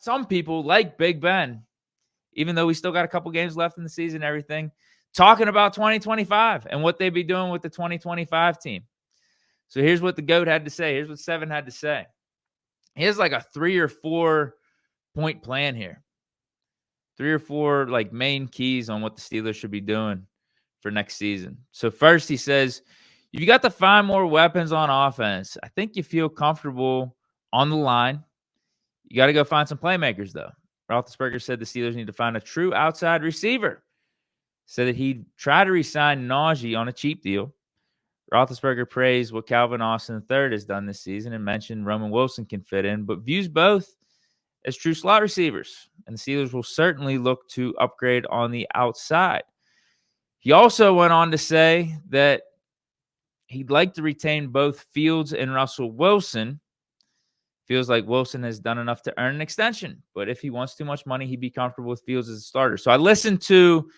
some people like Big Ben, even though we still got a couple games left in the season and everything, talking about 2025 and what they'd be doing with the 2025 team. So here's what the GOAT had to say. Here's what Seven had to say. He has like a 3 or 4 point plan here. 3 or 4 like main keys on what the Steelers should be doing for next season. So first he says, you got to find more weapons on offense. I think you feel comfortable on the line. You got to go find some playmakers, though. Roethlisberger said the Steelers need to find a true outside receiver. Said that he'd try to re-sign Naji on a cheap deal. Roethlisberger praised what Calvin Austin III has done this season and mentioned Roman Wilson can fit in, but views both as true slot receivers. And the Steelers will certainly look to upgrade on the outside. He also went on to say that he'd like to retain both Fields and Russell Wilson. Feels like Wilson has done enough to earn an extension, but if he wants too much money, he'd be comfortable with Fields as a starter. So I listened to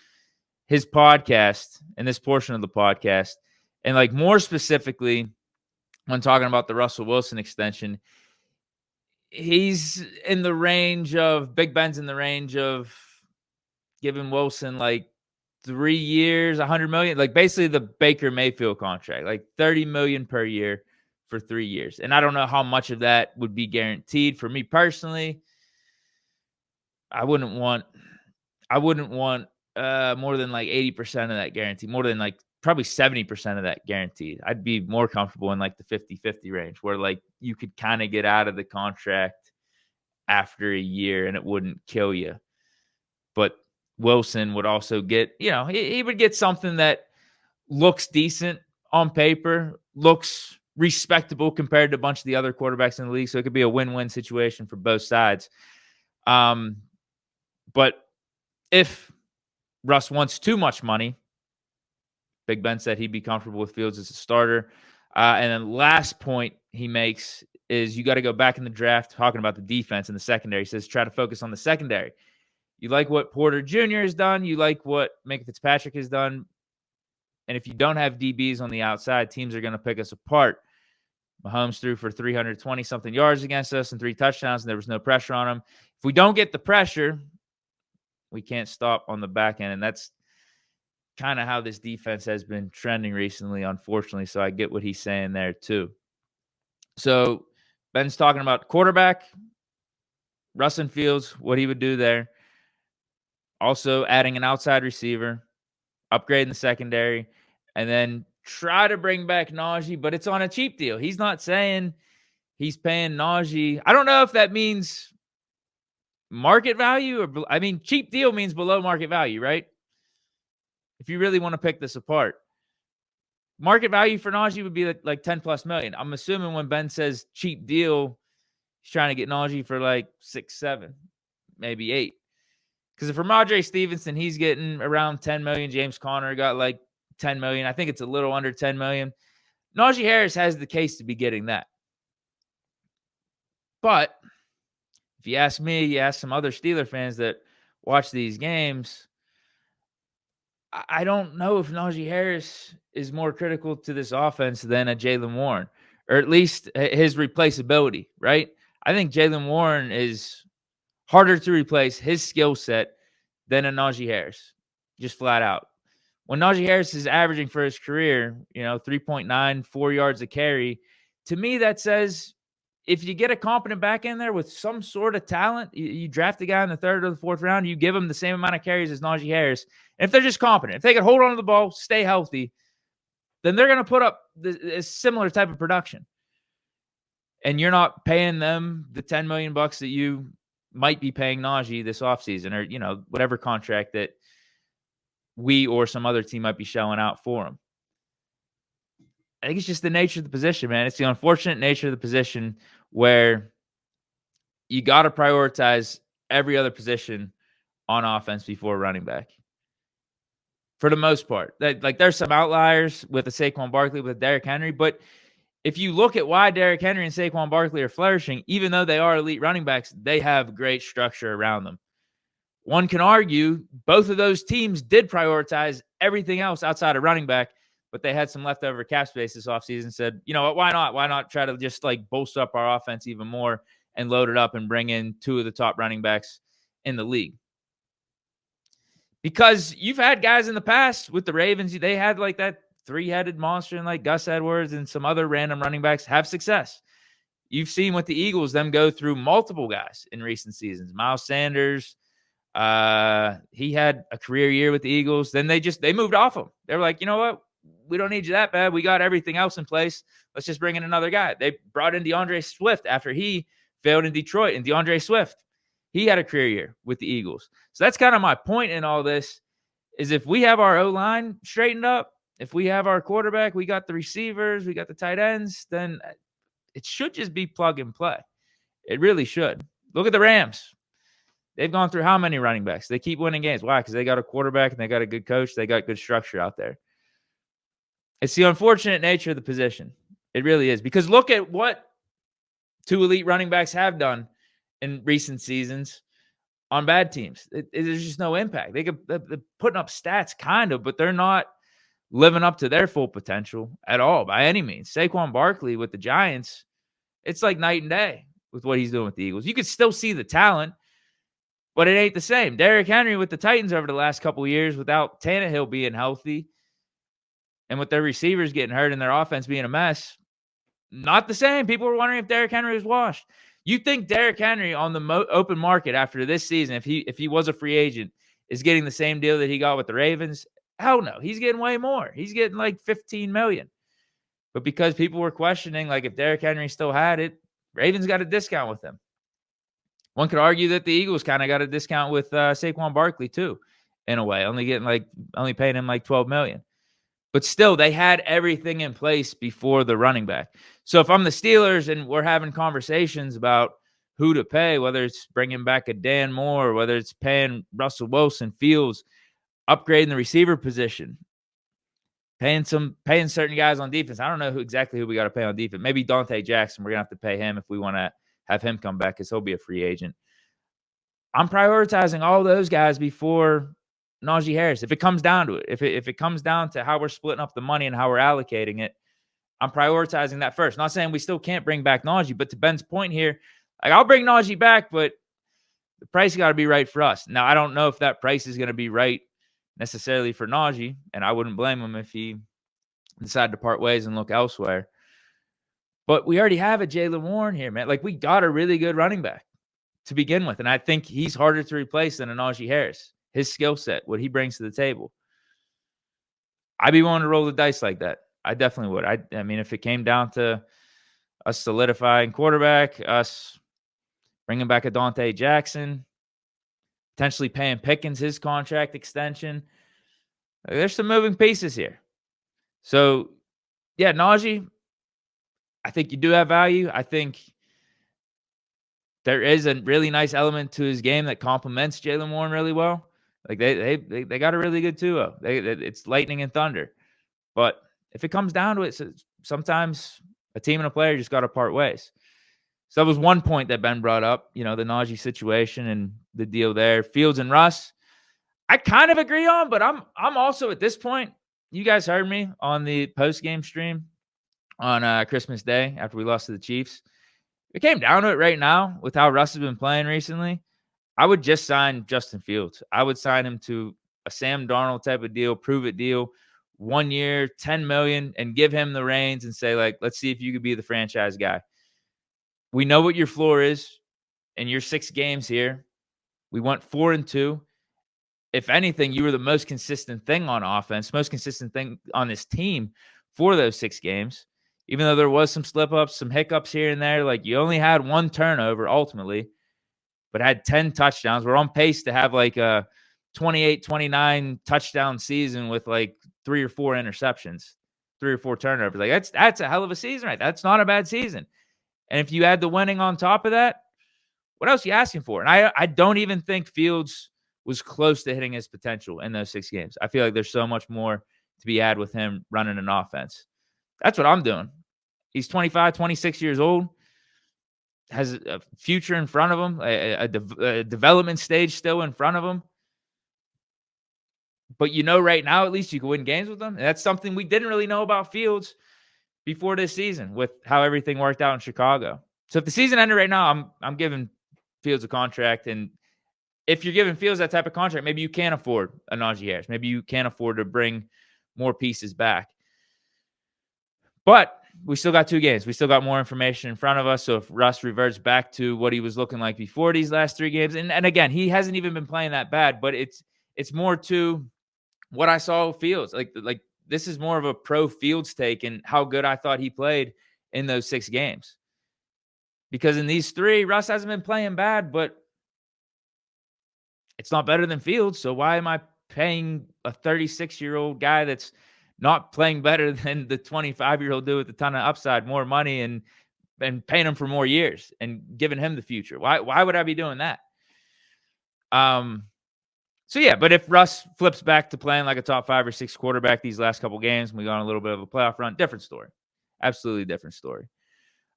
his podcast and this portion of the podcast, and like more specifically, when talking about the Russell Wilson extension, he's in the range of Big Ben's in the range of giving Wilson like 3 years, $100 million, like basically the Baker Mayfield contract, like $30 million per year for 3 years. And I don't know how much of that would be guaranteed. For me personally, I wouldn't want more than like 80% of that guarantee, more than like probably 70% of that guaranteed. I'd be more comfortable in like the 50-50 range where like you could kind of get out of the contract after a year and it wouldn't kill you. But Wilson would also get, he would get something that looks decent on paper, looks respectable compared to a bunch of the other quarterbacks in the league. So it could be a win-win situation for both sides. But if Russ wants too much money, Big Ben said he'd be comfortable with Fields as a starter. And then last point he makes is you got to go back in the draft talking about the defense and the secondary. He says try to focus on the secondary. You like what Porter Jr. has done. You like what Minkah Fitzpatrick has done. And if you don't have DBs on the outside, teams are going to pick us apart. Mahomes threw for 320-something yards against us and 3 touchdowns, and there was no pressure on him. If we don't get the pressure, we can't stop on the back end. And that's kind of how this defense has been trending recently, unfortunately. So I get what he's saying there too. So Ben's talking about quarterback, Russ and Fields, what he would do there. Also adding an outside receiver, upgrading the secondary, and then try to bring back Naji, but it's on a cheap deal. He's not saying he's paying Naji. I don't know if that means market value or, cheap deal means below market value, right? If you really want to pick this apart. Market value for Naji would be like 10 plus million. I'm assuming when Ben says cheap deal, he's trying to get Naji for like 6, 7, maybe 8. Because if Ramondre Stevenson, he's getting around 10 million. James Conner got like 10 million. I think it's a little under 10 million. Naji Harris has the case to be getting that. But if you ask me, you ask some other Steeler fans that watch these games, I don't know if Naji Harris is more critical to this offense than a Jaylen Warren, or at least his replaceability, right? I think Jaylen Warren is harder to replace his skill set than a Naji Harris, just flat out. When Naji Harris is averaging for his career, 3.9, 4 yards a carry, to me that says if you get a competent back in there with some sort of talent, you draft a guy in the 3rd or the 4th round, you give him the same amount of carries as Naji Harris. And if they're just competent, if they can hold on to the ball, stay healthy, then they're going to put up a similar type of production. And you're not paying them the $10 million that you might be paying Naji this offseason, or, whatever contract that we or some other team might be shelling out for him. I think it's just the nature of the position, man. It's the unfortunate nature of the position where you got to prioritize every other position on offense before running back. For the most part. There's some outliers with the Saquon Barkley, with Derrick Henry, but if you look at why Derrick Henry and Saquon Barkley are flourishing, even though they are elite running backs, they have great structure around them. One can argue both of those teams did prioritize everything else outside of running back, but they had some leftover cap space this offseason and said, you know what, why not? Why not try to just bolster up our offense even more and load it up and bring in 2 of the top running backs in the league. Because you've had guys in the past with the Ravens, they had like that 3-headed monster and like Gus Edwards and some other random running backs have success. You've seen with the Eagles them go through multiple guys in recent seasons. Miles Sanders, he had a career year with the Eagles. Then they moved off him. They were like, you know what? We don't need you that bad. We got everything else in place. Let's just bring in another guy. They brought in DeAndre Swift after he failed in Detroit. And DeAndre Swift, he had a career year with the Eagles. So that's kind of my point in all this is if we have our O-line straightened up, if we have our quarterback, we got the receivers, we got the tight ends, then it should just be plug and play. It really should. Look at the Rams. They've gone through how many running backs? They keep winning games. Why? Because they got a quarterback and they got a good coach. They got good structure out there. It's the unfortunate nature of the position. It really is. Because look at what 2 elite running backs have done in recent seasons on bad teams. There's just no impact. They're putting up stats kind of, but they're not living up to their full potential at all by any means. Saquon Barkley with the Giants, it's like night and day with what he's doing with the Eagles. You could still see the talent, but it ain't the same. Derrick Henry with the Titans over the last couple of years without Tannehill being healthy and with their receivers getting hurt and their offense being a mess, not the same. People were wondering if Derrick Henry was washed. You think Derrick Henry on the open market after this season, if he was a free agent, is getting the same deal that he got with the Ravens? Hell no. He's getting way more. He's getting like $15 million. But because people were questioning, like if Derrick Henry still had it, Ravens got a discount with him. One could argue that the Eagles kind of got a discount with Saquon Barkley too, in a way, only paying him like $12 million. But still, they had everything in place before the running back. So if I'm the Steelers and we're having conversations about who to pay, whether it's bringing back a Dan Moore, or whether it's paying Russell Wilson, Fields, upgrading the receiver position, paying certain guys on defense. I don't know exactly who we got to pay on defense. Maybe Dante Jackson. We're going to have to pay him if we want to have him come back because he'll be a free agent. I'm prioritizing all those guys before Naji Harris. If it comes down to it, if it comes down to how we're splitting up the money and how we're allocating it, I'm prioritizing that first. Not saying we still can't bring back Naji, but to Ben's point here, like I'll bring Naji back, but the price got to be right for us. Now, I don't know if that price is going to be right necessarily for Naji, and I wouldn't blame him if he decided to part ways and look elsewhere. But we already have a Jaylen Warren here, man. Like we got a really good running back to begin with, and I think he's harder to replace than a Naji Harris. His skill set, what he brings to the table. I'd be willing to roll the dice like that. I definitely would. I mean, if it came down to us solidifying quarterback, us bringing back a Dante Jackson, potentially paying Pickens his contract extension, there's some moving pieces here. So, yeah, Naji, I think you do have value. I think there is a really nice element to his game that complements Jaylen Warren really well. Like they got a really good duo. It's lightning and thunder. But if it comes down to it, sometimes a team and a player just got to part ways. So that was one point that Ben brought up, the Naji situation and the deal there. Fields and Russ, I kind of agree on, but I'm also at this point, you guys heard me on the post-game stream on Christmas Day after we lost to the Chiefs. It came down to it right now with how Russ has been playing recently. I would just sign Justin Fields. I would sign him to a Sam Darnold type of deal, prove it deal, 1 year, $10 million, and give him the reins and say, like, let's see if you could be the franchise guy. We know what your floor is in your 6 games here. We went 4-2. If anything, you were the most consistent thing on offense, most consistent thing on this team for those 6 games. Even though there was some slip-ups, some hiccups here and there, like you only had 1 turnover ultimately, but had 10 touchdowns. We're on pace to have like a 28-29 touchdown season with like 3 or 4 interceptions, 3 or 4 turnovers. Like that's a hell of a season, right? That's not a bad season. And if you add the winning on top of that, what else are you asking for? And I don't even think Fields was close to hitting his potential in those 6 games. I feel like there's so much more to be had with him running an offense. That's what I'm doing. He's 25, 26 years old, has a future in front of him, a development stage still in front of him. But right now, at least you can win games with him. And that's something we didn't really know about Fields before this season with how everything worked out in Chicago. So if the season ended right now, I'm giving Fields a contract, and if you're giving Fields that type of contract, maybe you can't afford a Najee Harris. Maybe you can't afford to bring more pieces back. But we still got 2 games. We still got more information in front of us. So if Russ reverts back to what he was looking like before these last 3 games, and again, he hasn't even been playing that bad, but it's more to what I saw with Fields. Like this is more of a pro Fields take and how good I thought he played in those 6 games. Because in these 3, Russ hasn't been playing bad, but it's not better than Fields. So why am I paying a 36-year-old guy that's not playing better than the 25-year-old dude with a ton of upside more money and paying him for more years and giving him the future? Why would I be doing that? So yeah, but if Russ flips back to playing like a top 5 or 6 quarterback these last couple games, and we got on a little bit of a playoff run, different story. Absolutely different story.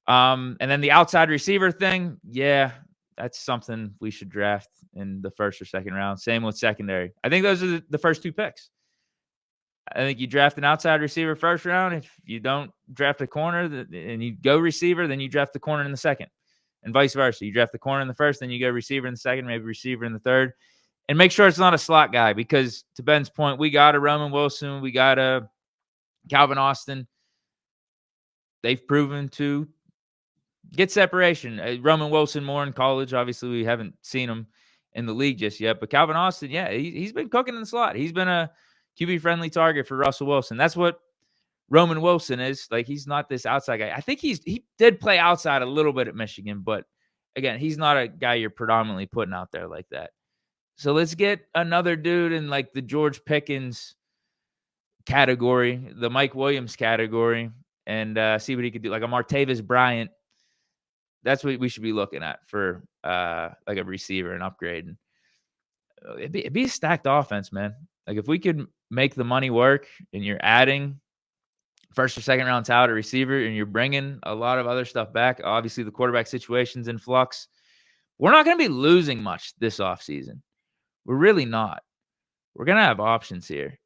And then the outside receiver thing, yeah, that's something we should draft in the first or second round. Same with secondary. I think those are the first 2 picks. I think you draft an outside receiver first round. If you don't draft a corner and you go receiver, then you draft the corner in the second, and vice versa. You draft the corner in the first, then you go receiver in the second, maybe receiver in the third. And make sure it's not a slot guy, because to Ben's point, we got a Roman Wilson, we got a Calvin Austin. They've proven to get separation. Roman Wilson more in college. Obviously, we haven't seen him in the league just yet. But Calvin Austin, yeah, he's been cooking in the slot. He's been a QB-friendly target for Russell Wilson. That's what Roman Wilson is. Like, he's not this outside guy. I think he did play outside a little bit at Michigan, but again, he's not a guy you're predominantly putting out there like that. So let's get another dude in like the George Pickens category, the Mike Williams category, and see what he could do. Like a Martavis Bryant. That's what we should be looking at for like a receiver and upgrading. It'd be a stacked offense, man. Like if we could make the money work and you're adding first or second round talent at receiver and you're bringing a lot of other stuff back, obviously the quarterback situation's in flux. We're not going to be losing much this offseason. We're really not. We're going to have options here.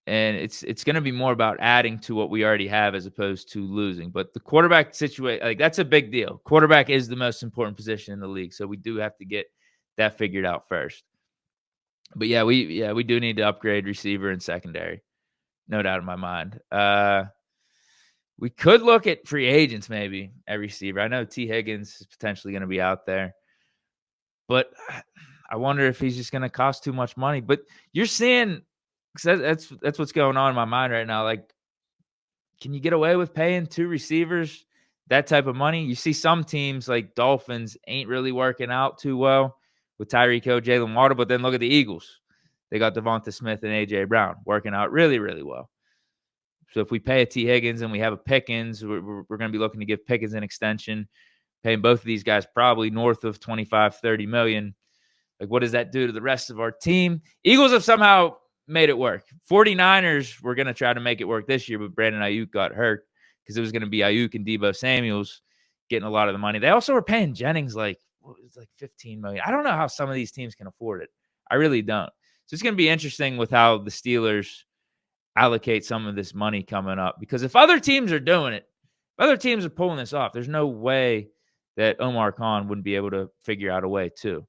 And it's going to be more about adding to what we already have as opposed to losing. But the quarterback situation, like that's a big deal. Quarterback is the most important position in the league. So we do have to get that figured out first. But yeah, we do need to upgrade receiver and secondary. No doubt in my mind. We could look at free agents maybe at receiver. I know T. Higgins is potentially going to be out there. But I wonder if he's just going to cost too much money. But you're seeing, that's what's going on in my mind right now. Like, can you get away with paying 2 receivers that type of money? You see some teams like Dolphins ain't really working out too well with Tyreek Hill, Jalen Waddle. But then look at the Eagles. They got Devonta Smith and A.J. Brown working out really, really well. So if we pay a T. Higgins and we have a Pickens, we're going to be looking to give Pickens an extension, paying both of these guys probably north of 25, 30 million. Like, what does that do to the rest of our team? Eagles have somehow made it work. 49ers were going to try to make it work this year, but Brandon Ayuk got hurt because it was going to be Ayuk and Deebo Samuels getting a lot of the money. They also were paying Jennings like $15 million. I don't know how some of these teams can afford it. I really don't. So it's going to be interesting with how the Steelers allocate some of this money coming up, because if other teams are doing it, if other teams are pulling this off, there's no way that Omar Khan wouldn't be able to figure out a way too.